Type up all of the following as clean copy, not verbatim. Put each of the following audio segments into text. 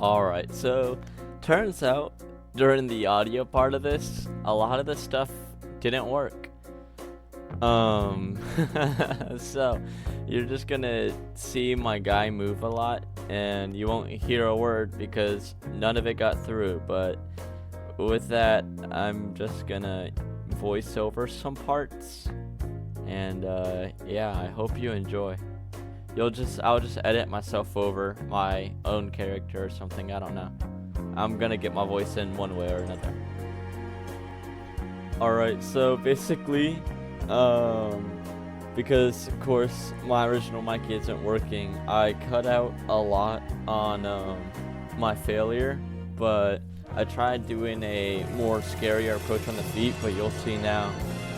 Alright, so turns out during the audio part of this, a lot of the stuff didn't work. So you're just gonna see my guy move a lot and you won't hear a word because none of it got through. But with that, I'm just gonna voice over some parts, and yeah, I hope you enjoy. I'll just edit myself over my own character or something, I don't know. I'm gonna get my voice in one way or another. Alright, so basically, because of course my original mic isn't working, I cut out a lot on my failure, but I tried doing a more scarier approach on the feet, but you'll see now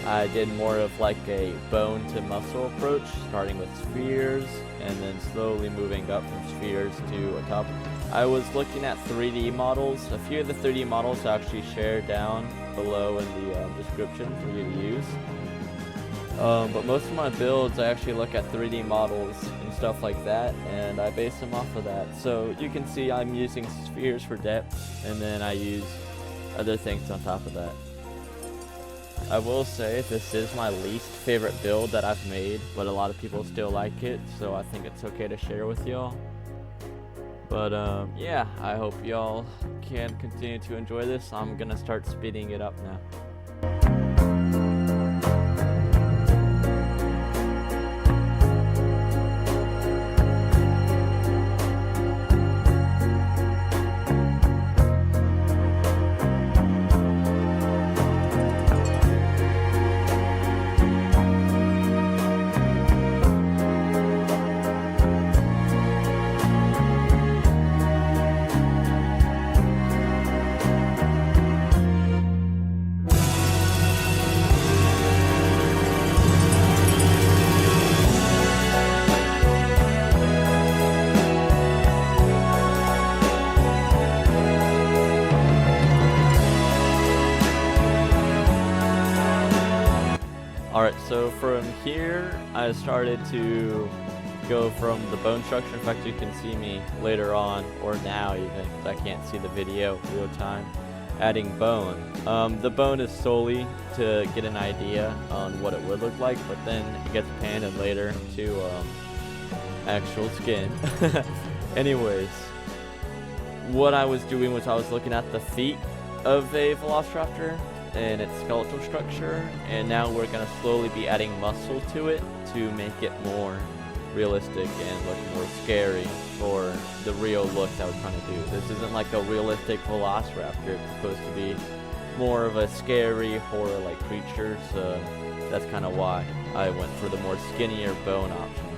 I did more of like a bone to muscle approach, starting with spheres and then slowly moving up from spheres to a top. I was looking at 3D models. A few of the 3D models I actually share down below in the description for you to use. But most of my builds, I actually look at 3D models and stuff like that, and I base them off of that. So you can see I'm using spheres for depth, and then I use other things on top of that. I will say this is my least favorite build that I've made, but a lot of people still like it, so I think it's okay to share with y'all. But yeah, I hope y'all can continue to enjoy this. I'm gonna start speeding it up now. Alright, so from here, I started to go from the bone structure. In fact, you can see me later on, or now even, because I can't see the video real time, adding bone. The bone is solely to get an idea on what it would look like, but then it gets panned and later to actual skin. Anyways, what I was doing was I was looking at the feet of a velociraptor and its skeletal structure, and now we're gonna slowly be adding muscle to it to make it more realistic and look more scary for the real look that we're trying to do. This isn't like a realistic velociraptor, it's supposed to be more of a scary horror-like creature, so that's kind of why I went for the more skinnier bone option.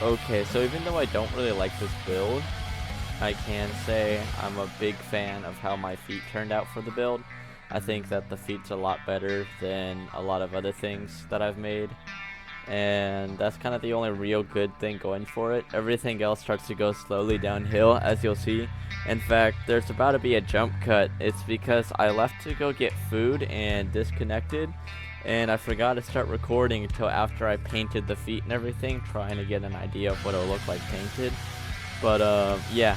Okay, so even though I don't really like this build, I can say I'm a big fan of how my feet turned out for the build. I think that the feet's a lot better than a lot of other things that I've made, and that's kind of the only real good thing going for it. Everything else starts to go slowly downhill, as you'll see. In fact, there's about to be a jump cut. It's because I left to go get food and disconnected, and I forgot to start recording until after I painted the feet and everything, trying to get an idea of what it'll look like painted. But yeah,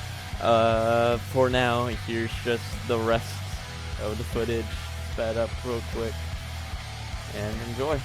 for now, here's just the rest of the footage sped up real quick, and enjoy.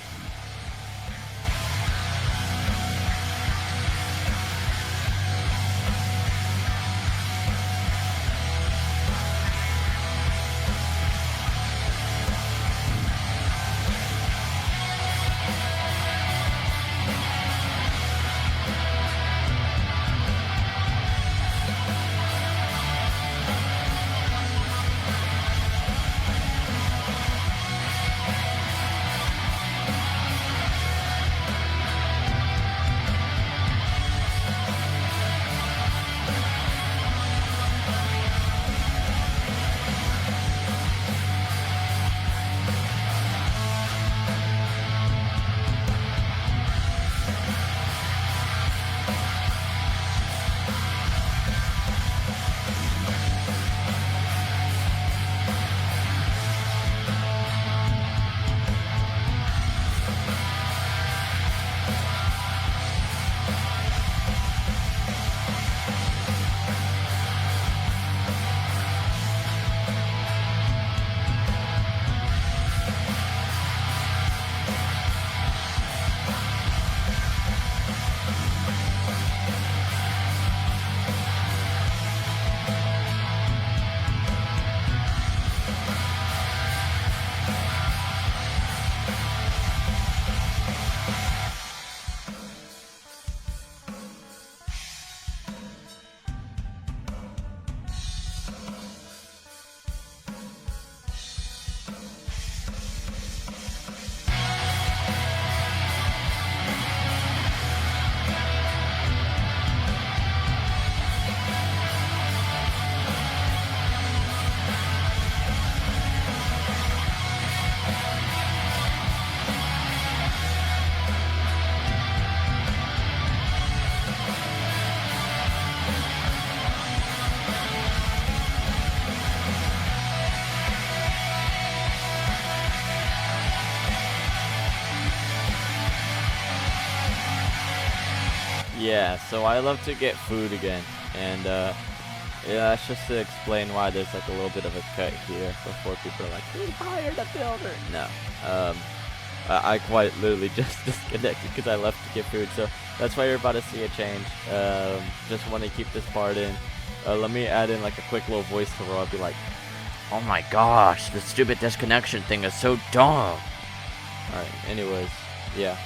Yeah, so I love to get food again, and yeah, that's just to explain why there's like a little bit of a cut here before people are like, "We hired a builder." No, um, I quite literally just disconnected because I left to get food, so that's why you're about to see a change. Just want to keep this part in. Let me add in like a quick little voice to where I'll be like, "Oh my gosh, the stupid disconnection thing is so dumb." All right. Anyways, yeah.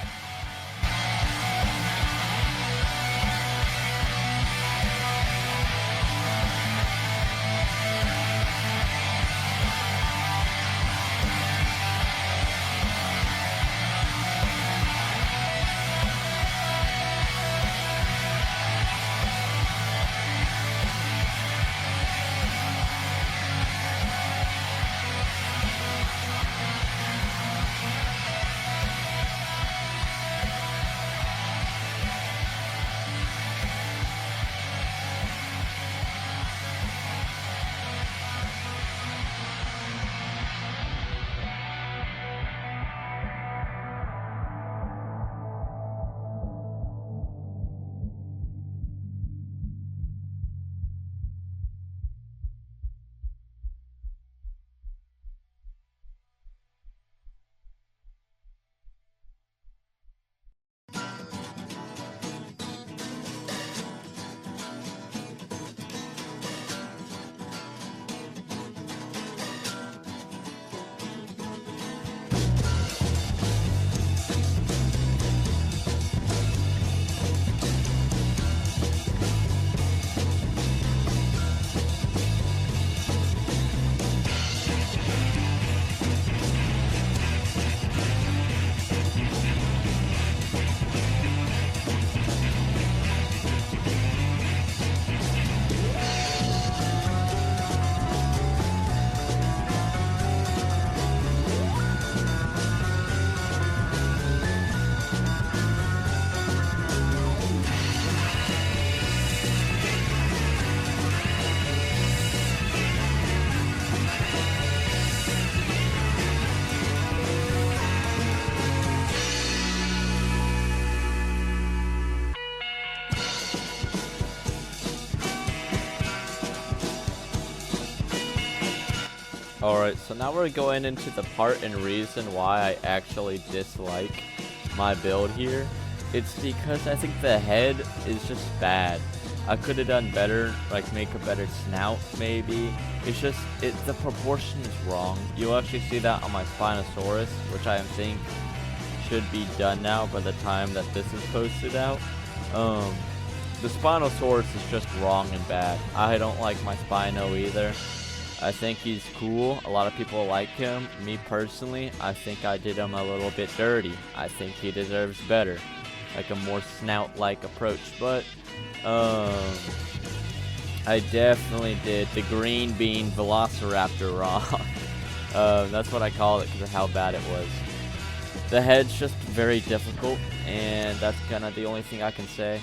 Alright, so now we're going into the part and reason why I actually dislike my build here. It's because I think the head is just bad. I could have done better, like make a better snout maybe. It's just, the proportion is wrong. You'll actually see that on my Spinosaurus, which I am think should be done now by the time that this is posted out. The Spinosaurus is just wrong and bad. I don't like my Spino either. I think he's cool. A lot of people like him. Me personally, I think I did him a little bit dirty. I think he deserves better, like a more snout-like approach. But I definitely did the green bean velociraptor wrong. That's what I call it because of how bad it was. The head's just very difficult, and that's kind of the only thing I can say.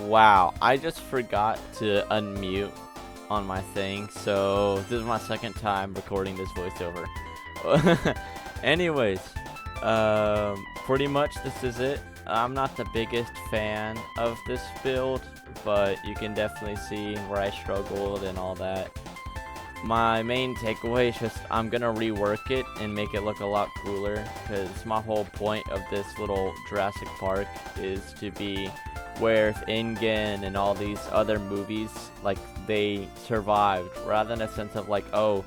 Wow, I just forgot to unmute on my thing, so this is my second time recording this voiceover. Anyways, pretty much this is it. I'm not the biggest fan of this build, but you can definitely see where I struggled and all that. My main takeaway is just I'm gonna rework it and make it look a lot cooler, because my whole point of this little Jurassic Park is to be where Ingen and all these other movies, like, they survived, rather than a sense of like, oh,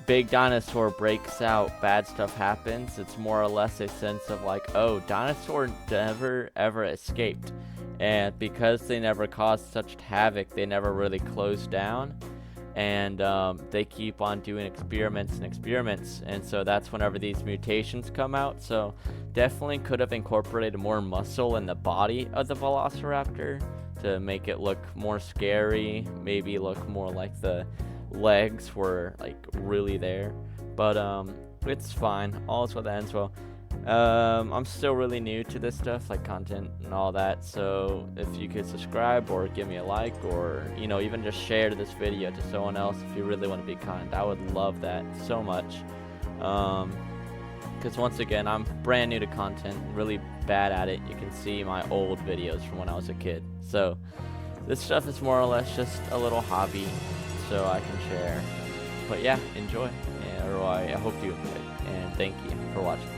big dinosaur breaks out, bad stuff happens. It's more or less a sense of like, oh, dinosaur never ever escaped, and because they never caused such havoc, they never really closed down, and they keep on doing experiments and experiments, and so that's whenever these mutations come out. So definitely could have incorporated more muscle in the body of the velociraptor to make it look more scary, maybe look more like the legs were like really there, but it's fine. All's well that ends well. I'm still really new to this stuff, like content and all that, so if you could subscribe or give me a like, or even just share this video to someone else if you really want to be kind, I would love that so much, because once again, I'm brand new to content, really bad at it. You can see my old videos from when I was a kid, so this stuff is more or less just a little hobby so I can share. But yeah, enjoy, or I hope you enjoy, and thank you for watching.